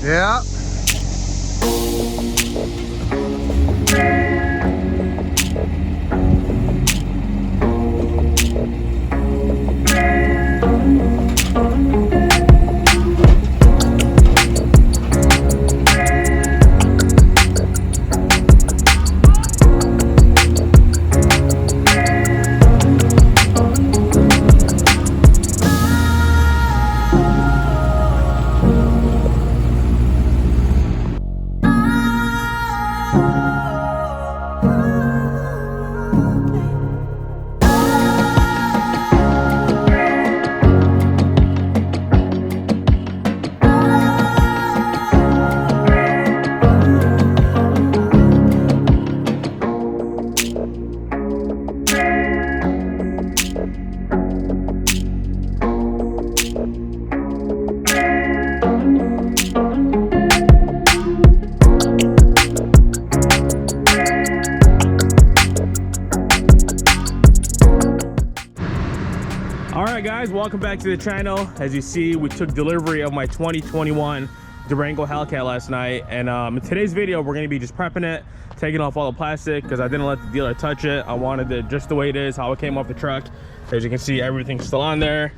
Yeah. Alright guys, welcome back to the channel. As you see, we took delivery of my 2021 Durango Hellcat last night, and in today's video we're going to be just prepping it, taking off all the plastic because I didn't let the dealer touch it. I wanted it just the way it is, how it came off the truck. As you can see, everything's still on there,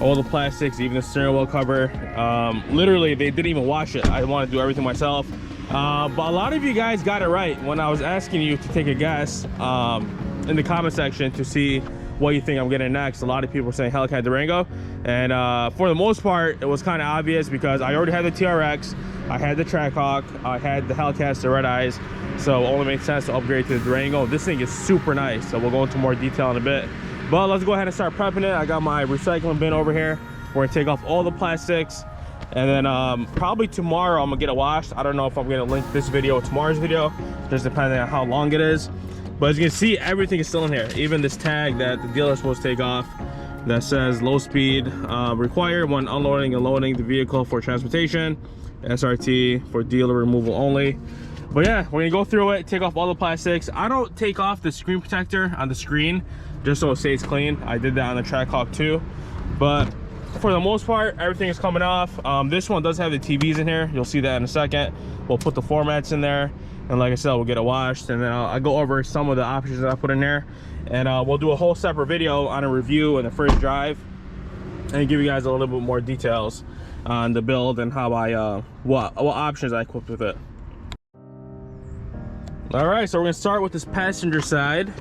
all the plastics, even the steering wheel cover. Literally they didn't even wash it. I want to do everything myself, but a lot of you guys got it right when I was asking you to take a guess in the comment section to see what you think I'm getting next. A lot of people were saying Hellcat Durango, and for the most part it was kind of obvious because I already had the TRX, I had the Trackhawk, I had the Hellcats, the red eyes, so it only made sense to upgrade to the Durango. This thing is super nice, so we'll go into more detail in a bit, but let's go ahead and start prepping it. I got my recycling bin over here. We're gonna take off all the plastics, and then probably tomorrow I'm gonna get it washed. I don't know if I'm gonna link this video with tomorrow's video, just depending on how long it is. But as you can see, everything is still in here. Even this tag that the dealer is supposed to take off that says low speed required when unloading and loading the vehicle for transportation, SRT for dealer removal only. But yeah, we're gonna go through it, take off all the plastics. I don't take off the screen protector on the screen just so it stays clean. I did that on the Trackhawk too. But for the most part, everything is coming off. This one does have the TVs in here. You'll see that in a second. We'll put the floor mats in there. And like I said, we'll get it washed, and then I'll go over some of the options that I put in there, and we'll do a whole separate video on a review and the first drive, and give you guys a little bit more details on the build and how I what options I equipped with it. All right, so we're gonna start with this passenger side.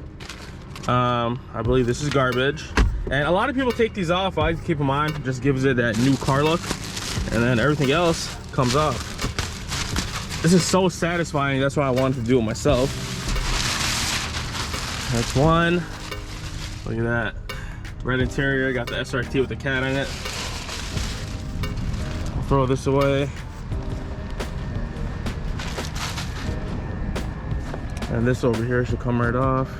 I believe this is garbage, and a lot of people take these off. I like to keep them on. It just gives it that new car look, and then everything else comes off. This is so satisfying. That's why I wanted to do it myself. That's one. Look at that. Red interior, got the SRT with the cat in it. I'll throw this away. And this over here should come right off.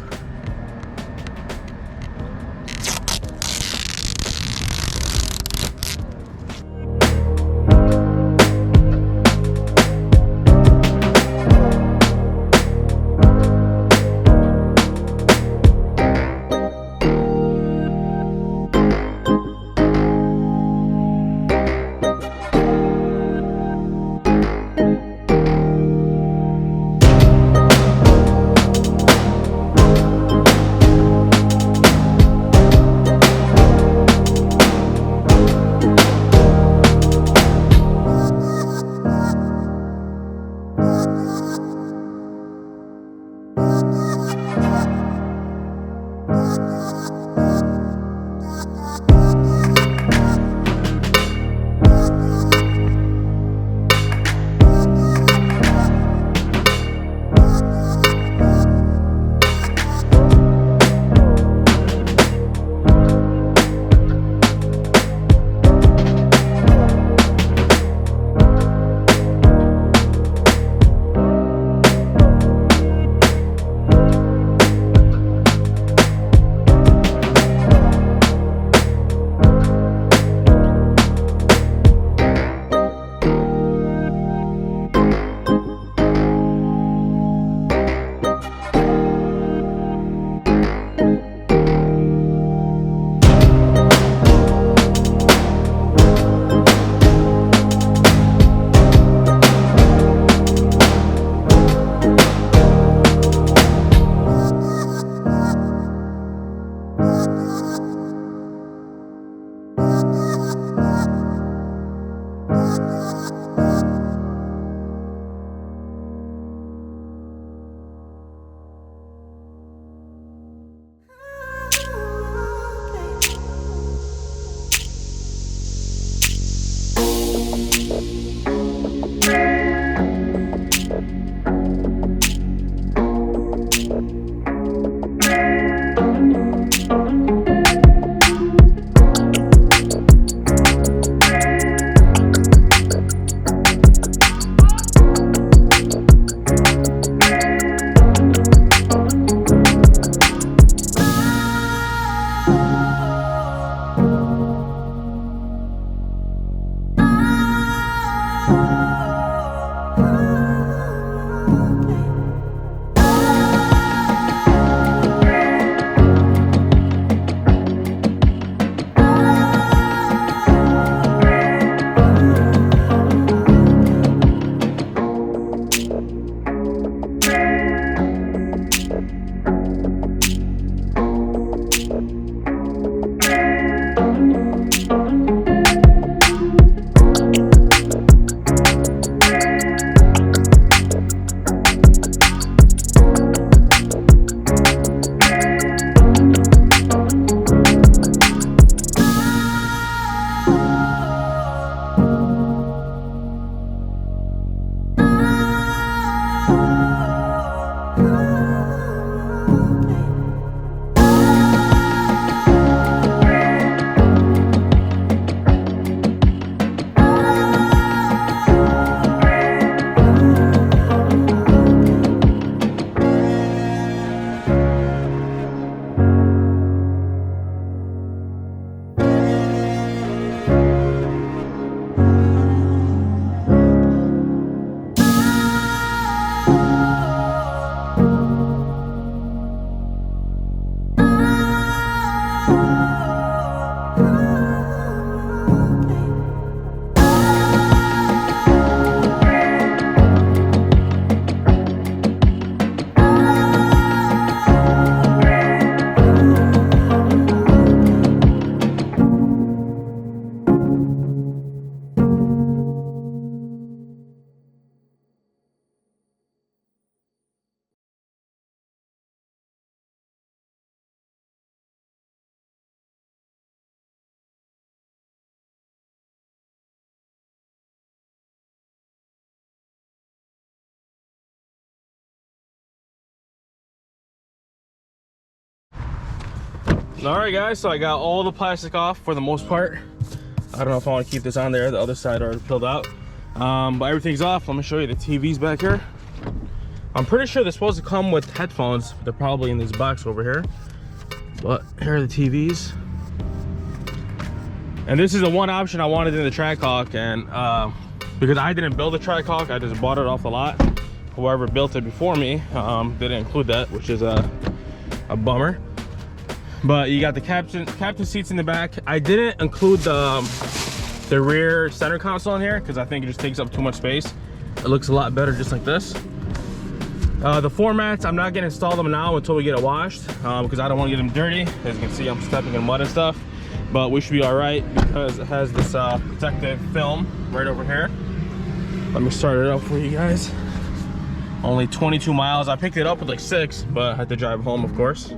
All right, guys, so I got all the plastic off for the most part. I don't know if I want to keep this on there. The other side already peeled out. But everything's off. Let me show you the TVs back here. I'm pretty sure they're supposed to come with headphones. They're probably in this box over here. But here are the TVs. And this is the one option I wanted in the Trackhawk, and because I didn't build the Trackhawk, I just bought it off the lot. Whoever built it before me didn't include that, which is a bummer. But you got the captain seats in the back. I didn't include the rear center console in here because I think it just takes up too much space. It looks a lot better just like this. The floor mats, I'm not gonna install them now until we get it washed because I don't want to get them dirty. As you can see, I'm stepping in mud and stuff. But we should be all right because it has this protective film right over here. Let me start it up for you guys. Only 22 miles. I picked it up with like 6, but I had to drive home, of course.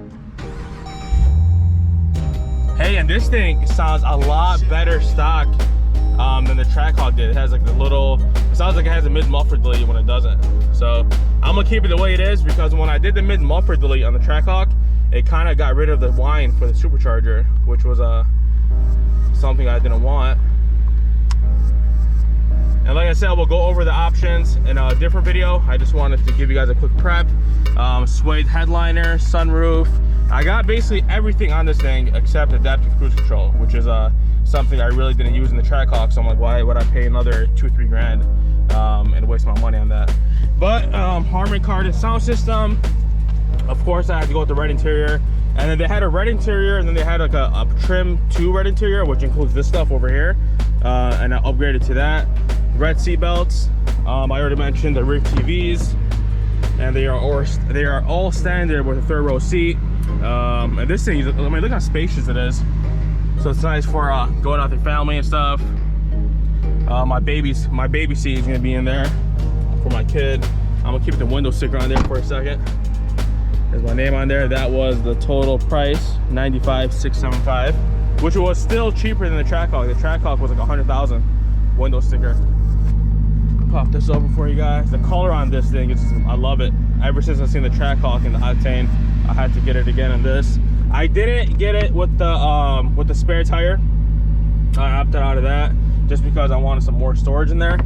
Hey, and this thing sounds a lot better stock than the Trackhawk did. It has like the little, it sounds like it has a mid-muffler delay when it doesn't. So I'm gonna keep it the way it is because when I did the mid-muffler delay on the Trackhawk, it kind of got rid of the whine for the supercharger, which was something I didn't want. And like I said, we'll go over the options in a different video. I just wanted to give you guys a quick prep. Suede headliner, sunroof. I got basically everything on this thing except adaptive cruise control, which is something I really didn't use in the Trackhawk. So I'm like, why would I pay another 2-3 grand and waste my money on that? But Harman Kardon sound system. Of course, I had to go with the red interior. And then they had a red interior, and then they had like a trim 2 red interior, which includes this stuff over here. And I upgraded to that. Red seat belts. I already mentioned the rear TVs, and they are all standard with a 3rd row seat. And this thing, I mean, look how spacious it is. So it's nice for going out with your family and stuff. My baby seat is gonna be in there for my kid. I'm gonna keep the window sticker on there for a second. There's my name on there. That was the total price, $95,675, which was still cheaper than the Trackhawk. The Trackhawk was like $100,000 window sticker. Pop this over for you guys. The color on this thing is, I love it. Ever since I've seen the Trackhawk in the Octane, I had to get it again in this. I didn't get it with the spare tire. I opted out of that just because I wanted some more storage in there.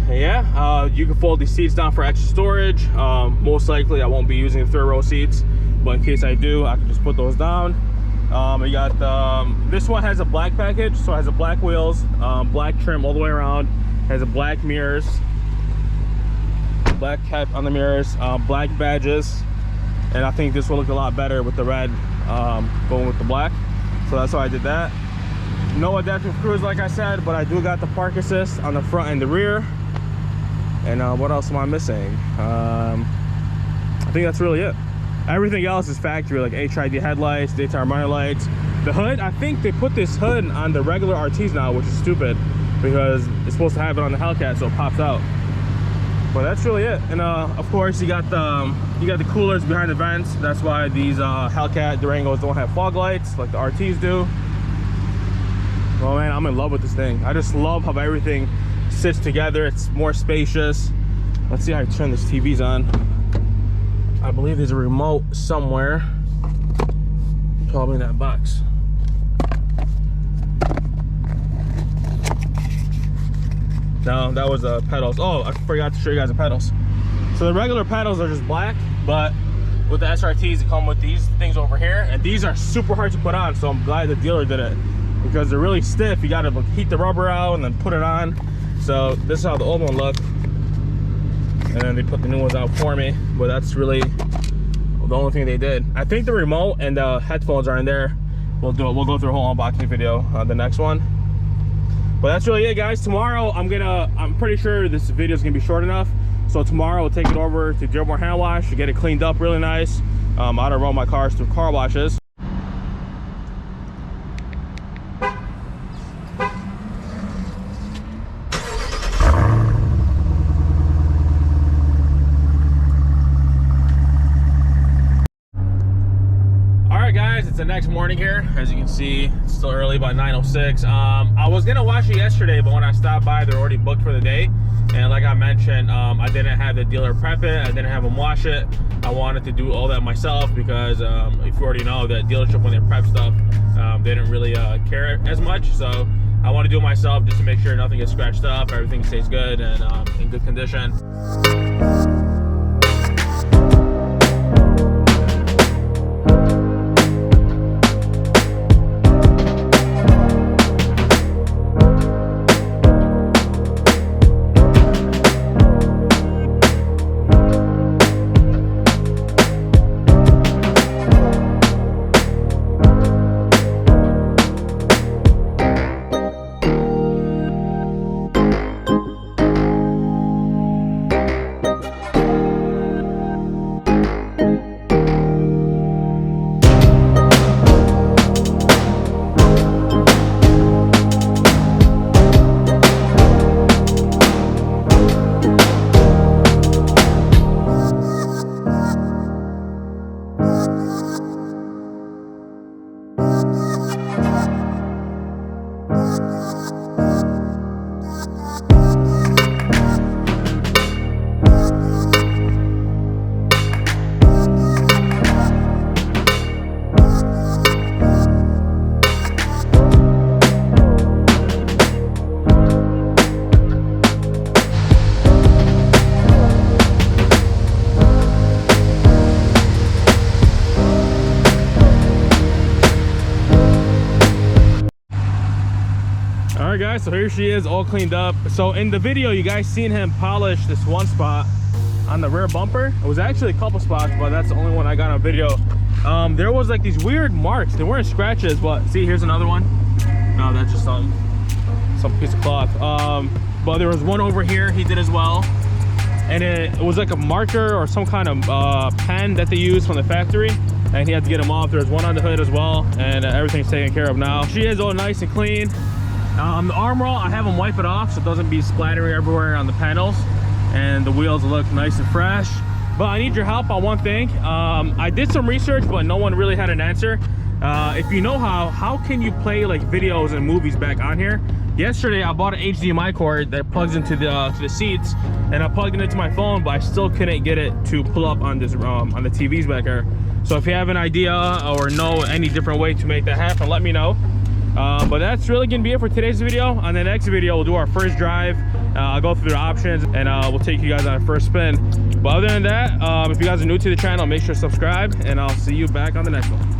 Yeah, you can fold these seats down for extra storage. Most likely I won't be using the 3rd row seats, but in case I do, I can just put those down. We got this one has a black package, so it has a black wheels, black trim all the way around, has a black mirrors, black cap on the mirrors, black badges, and I think this will look a lot better with the red going with the black. So that's why I did that. No adaptive cruise, like I said, but I do got the park assist on the front and the rear. And what else am I missing? I think that's really it. Everything else is factory, like HID headlights, daytime runner lights. The hood, I think they put this hood on the regular RTs now, which is stupid because it's supposed to have it on the Hellcat, so it pops out. But that's really it. And of course, you got the coolers behind the vents. That's why these Hellcat Durangos don't have fog lights like the RTs do. Well, man, I'm in love with this thing. I just love how everything sits together. It's more spacious. Let's see how I turn this TVs on. I believe there's a remote somewhere, probably in that box. No, that was the pedals. Oh, I forgot to show you guys the pedals. So the regular pedals are just black, but with the SRTs, they come with these things over here, and these are super hard to put on, so I'm glad the dealer did it because they're really stiff. You gotta heat the rubber out and then put it on. So this is how the old one looked, and then they put the new ones out for me. But that's really the only thing they did. I think the remote and the headphones are in there. We'll go through a whole unboxing video on the next one. But that's really it, guys. Tomorrow I'm pretty sure this video is gonna be short enough. So tomorrow we'll take it over to Dearborn hand wash to get it cleaned up really nice. I don't run my cars through car washes. It's the next morning here. As you can see, it's still early, about 9:06. I was gonna wash it yesterday, but when I stopped by, they're already booked for the day. And like I mentioned, I didn't have the dealer prep it, I didn't have them wash it. I wanted to do all that myself because if you already know, that dealership, when they prep stuff, they didn't really care as much. So I want to do it myself just to make sure nothing gets scratched up, everything stays good and in good condition. All right guys, so here she is all cleaned up. So in the video you guys seen him polish this one spot on the rear bumper. It was actually a couple spots, but that's the only one I got on video. There was like these weird marks. They weren't scratches, but see, here's another one. No, that's just some piece of cloth. But there was one over here he did as well, and it was like a marker or some kind of pen that they use from the factory, and he had to get them off. There's one on the hood as well, and everything's taken care of now. She is all nice and clean. The arm roll, I have them wipe it off so it doesn't be splattering everywhere on the panels, and the wheels look nice and fresh. But I need your help on one thing. I did some research, but no one really had an answer. If you know how can you play like videos and movies back on here? Yesterday I bought an HDMI cord that plugs into the seats, and I plugged it into my phone, but I still couldn't get it to pull up on this on the TVs back here. So if you have an idea or know any different way to make that happen, let me know. But that's really gonna be it for today's video. On the next video we'll do our first drive. I'll go through the options, and we'll take you guys on a first spin. But other than that, if you guys are new to the channel, make sure to subscribe, and I'll see you back on the next one.